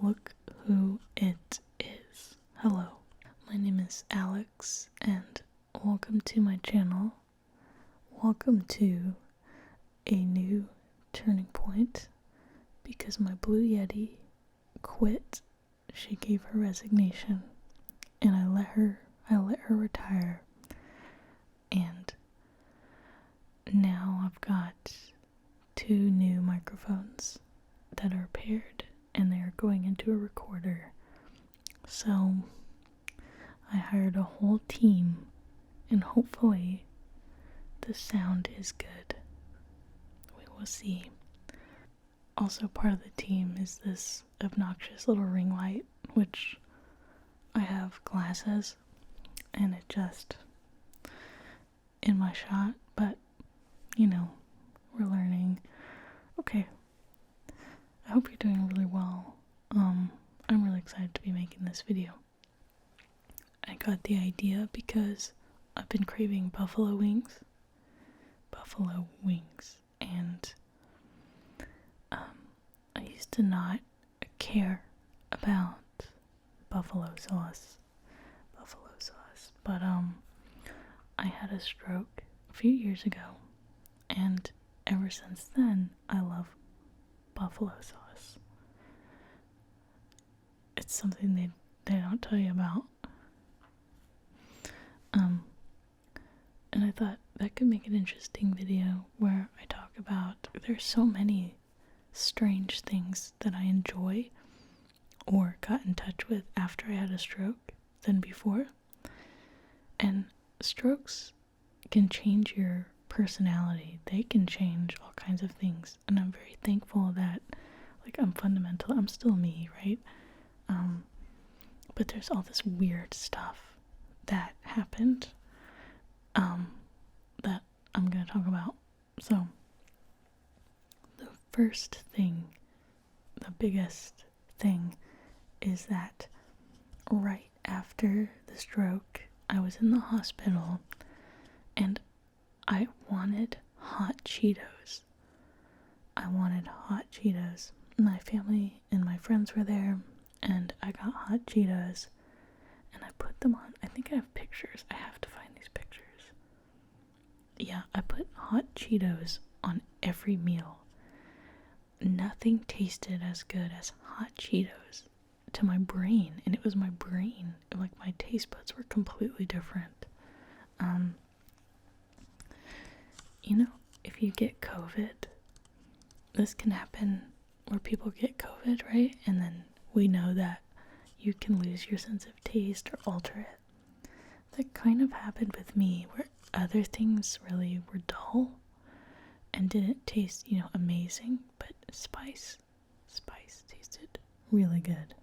look who it is. Hello, my name is Alex, and welcome to my channel. Welcome to a new turning point, because my Blue Yeti quit. She gave her resignation, and I let her retire. And now I've got 2 new microphones that are paired, and they are going into a recorder. So I hired a whole team, and hopefully the sound is good. We will see. Also part of the team is this obnoxious little ring light, which I have glasses, and it just in my shot, but you know, we're learning. Okay, I hope you're doing really well. I'm really excited to be making this video. I got the idea because I've been craving buffalo wings, and I used to not care about buffalo sauce, but I had a stroke a few years ago, and ever since then I love buffalo sauce. It's something they don't tell you about. And I thought that could make an interesting video where I talk about, there's so many strange things that I enjoy or got in touch with after I had a stroke than before. And strokes can change your personality. They can change all kinds of things, and I'm very thankful that, like, I'm still me, right? But there's all this weird stuff that happened that I'm gonna talk about. So the first thing, the biggest thing, is that right after the stroke I was in the hospital, and I wanted hot Cheetos. My family and my friends were there, and I got hot Cheetos, and I put them on. I think I have pictures. I have to find these pictures. Yeah, I put hot Cheetos on every meal. Nothing tasted as good as hot Cheetos to my brain, and it was my brain. Like, my taste buds were completely different. You know, if you get COVID, this can happen where people get COVID, right? And then we know that you can lose your sense of taste or alter it. That kind of happened with me, where other things really were dull and didn't taste, amazing, but spice tasted really good.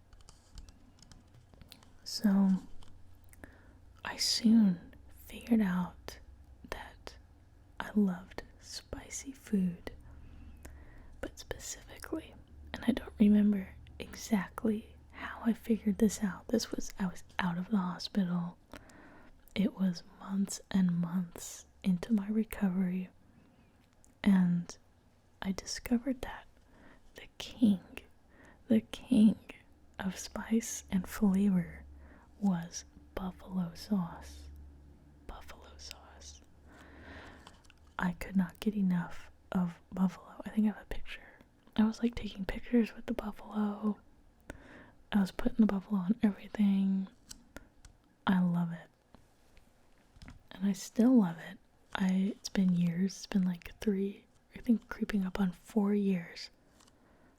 So I soon figured out that I loved spicy food, but specifically, and I don't remember exactly how I figured this out. I was out of the hospital. It was months and months into my recovery, and I discovered that the king of spice and flavor was buffalo sauce. I could not get enough of buffalo. I think I have a picture. I was like taking pictures with the buffalo. I was putting the buffalo on everything. I love it. And I still love it. It's been years. It's been like 3, I think creeping up on 4 years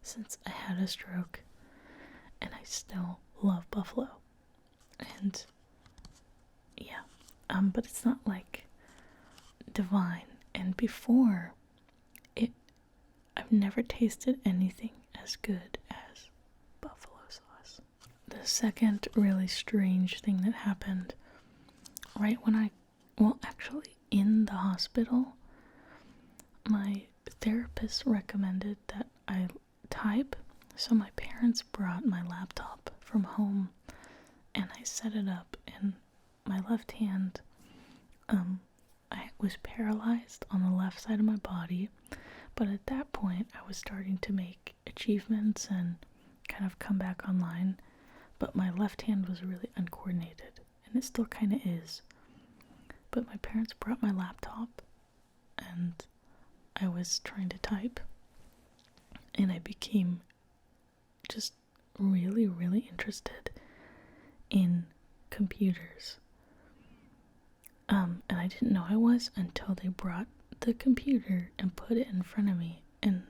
since I had a stroke. And I still love buffalo. And yeah, but it's not like divine. And before, I've never tasted anything as good as buffalo sauce. The second really strange thing that happened right when actually in the hospital, my therapist recommended that I type. So my parents brought my laptop from home, and I set it up in my left hand. I was paralyzed on the left side of my body, but at that point I was starting to make achievements and kind of come back online, but my left hand was really uncoordinated, and it still kind of is. But my parents brought my laptop, and I was trying to type, and I became just really, really interested in computers. And I didn't know I was until they brought the computer and put it in front of me, and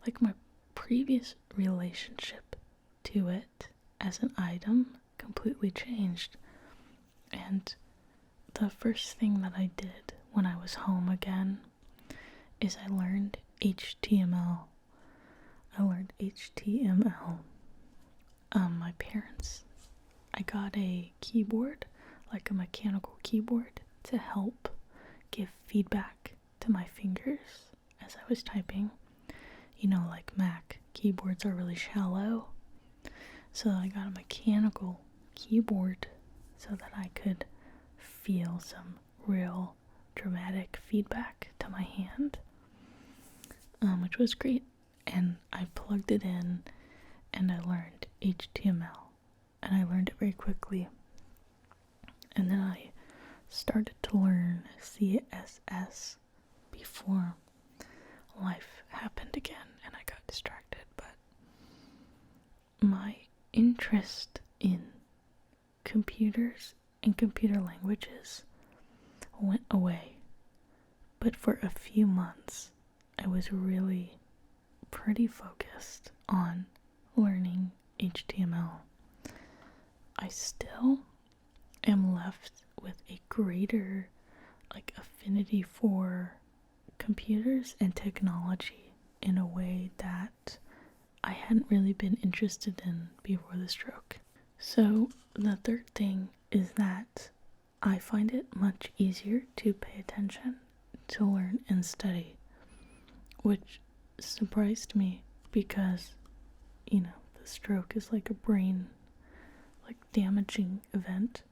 like my previous relationship to it as an item completely changed. And the first thing that I did when I was home again is I learned HTML. My parents, I got a keyboard, like a mechanical keyboard, to help give feedback to my fingers as I was typing. You know, like Mac keyboards are really shallow. So I got a mechanical keyboard so that I could feel some real dramatic feedback to my hand, which was great. And I plugged it in and I learned HTML, and I learned it very quickly. And then I started to learn CSS before life happened again and I got distracted. But my interest in computers and computer languages went away. But for a few months, I was really pretty focused on learning HTML. I still am left with a greater affinity for computers and technology in a way that I hadn't really been interested in before the stroke. So the third thing is that I find it much easier to pay attention, to learn and study, which surprised me because, the stroke is like a brain, damaging event.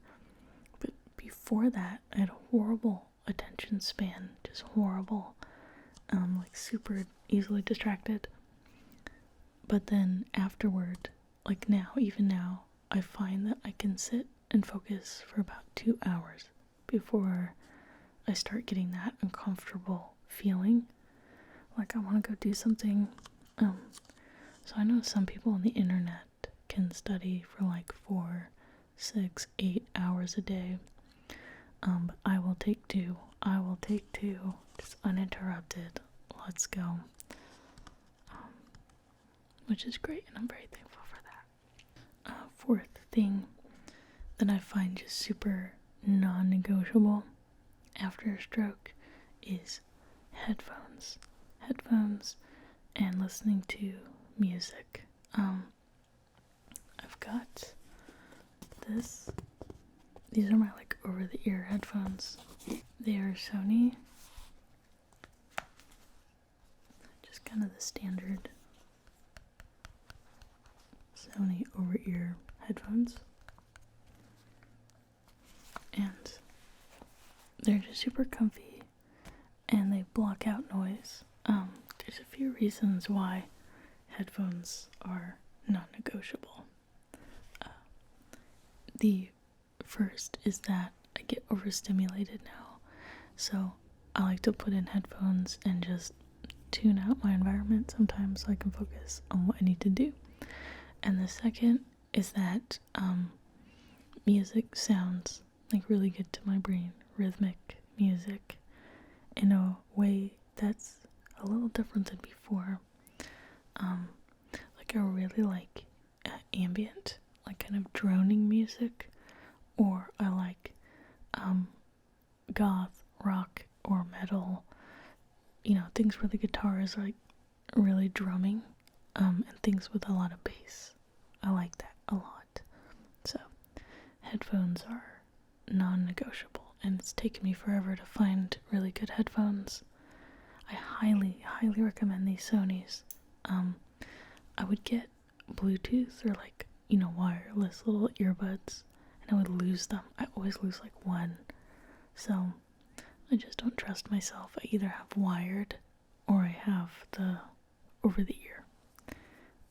But before that, I had a horrible attention span, just horrible, super easily distracted. But then afterward, even now, I find that I can sit and focus for about 2 hours before I start getting that uncomfortable feeling. I want to go do something. So I know some people on the internet can study for 4, 6, 8 hours a day. But I will take 2. Just uninterrupted. Let's go. Which is great, and I'm very thankful for that. Fourth thing that I find just super non-negotiable after a stroke is headphones. And listening to music. I've got this. These are my over-the-ear headphones. They are Sony. Just kind of the standard Sony over-ear headphones. And they're just super comfy, and they block out noise. There's a few reasons why headphones are non-negotiable. The first is that I get overstimulated now, so I like to put in headphones and just tune out my environment sometimes so I can focus on what I need to do. And the second is that music sounds really good to my brain, rhythmic music, in a way that's a little different than before. I really like ambient, kind of droning music, or I like goth, rock, or metal, things where the guitar is really drumming, and things with a lot of bass. I like that a lot. So headphones are non-negotiable, and it's taken me forever to find really good headphones. I highly recommend these Sonys. I would get Bluetooth or wireless little earbuds, and I would lose them. I always lose one. So I just don't trust myself. I either have wired or I have the over the ear.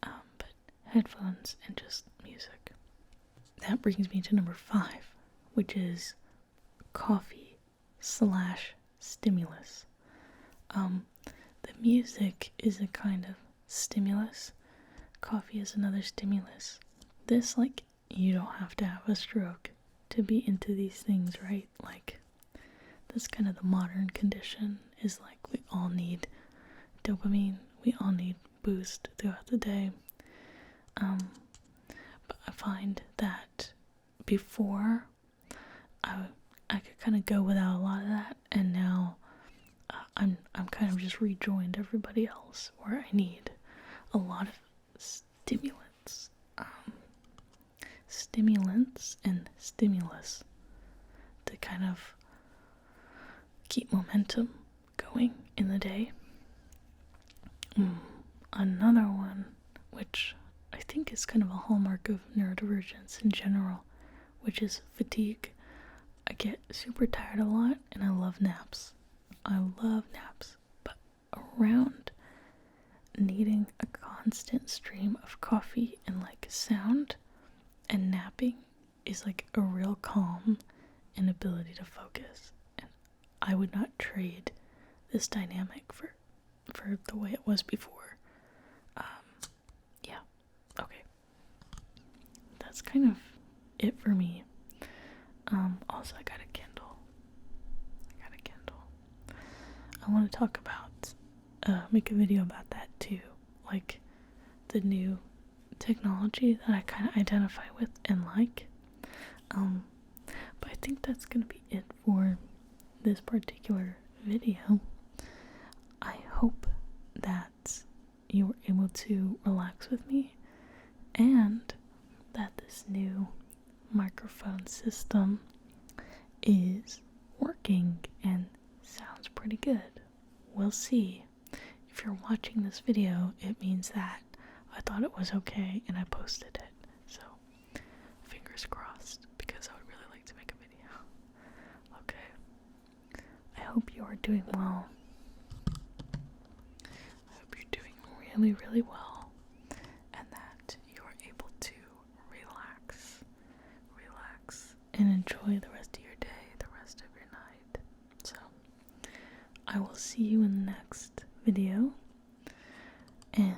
But headphones and just music. That brings me to number 5, which is coffee / stimulus. The music is a kind of stimulus. Coffee is another stimulus. This, like, you don't have to have a stroke to be into these things, right? Like, that's kind of the modern condition, is like we all need dopamine, we all need boost throughout the day. But I find that before I could kind of go without a lot of that, and now I'm kind of just rejoined everybody else where I need a lot of stimulants. Stimulants and stimulus to kind of keep momentum going in the day. Another one, which I think is kind of a hallmark of neurodivergence in general, which is fatigue. I get super tired a lot and I love naps. But around needing a constant stream of coffee and like sound and napping is like a real calm and ability to focus. And I would not trade this dynamic for the way it was before. Yeah, okay. That's kind of it for me. Also, I got a Kindle. I want to talk about, make a video about that too. Like, the new technology that I kind of identify with and like. But I think that's going to be it for this particular video. I hope that you were able to relax with me and that this new microphone system is working and sounds pretty good. We'll see. If you're watching this video, it means that I thought it was okay and I posted it. So, fingers crossed, because I would really like to make a video. Okay. I hope you are doing well. I hope you're doing really, really well, and that you are able to relax and enjoy the rest of your day, the rest of your night. So, I will see you in the next video, and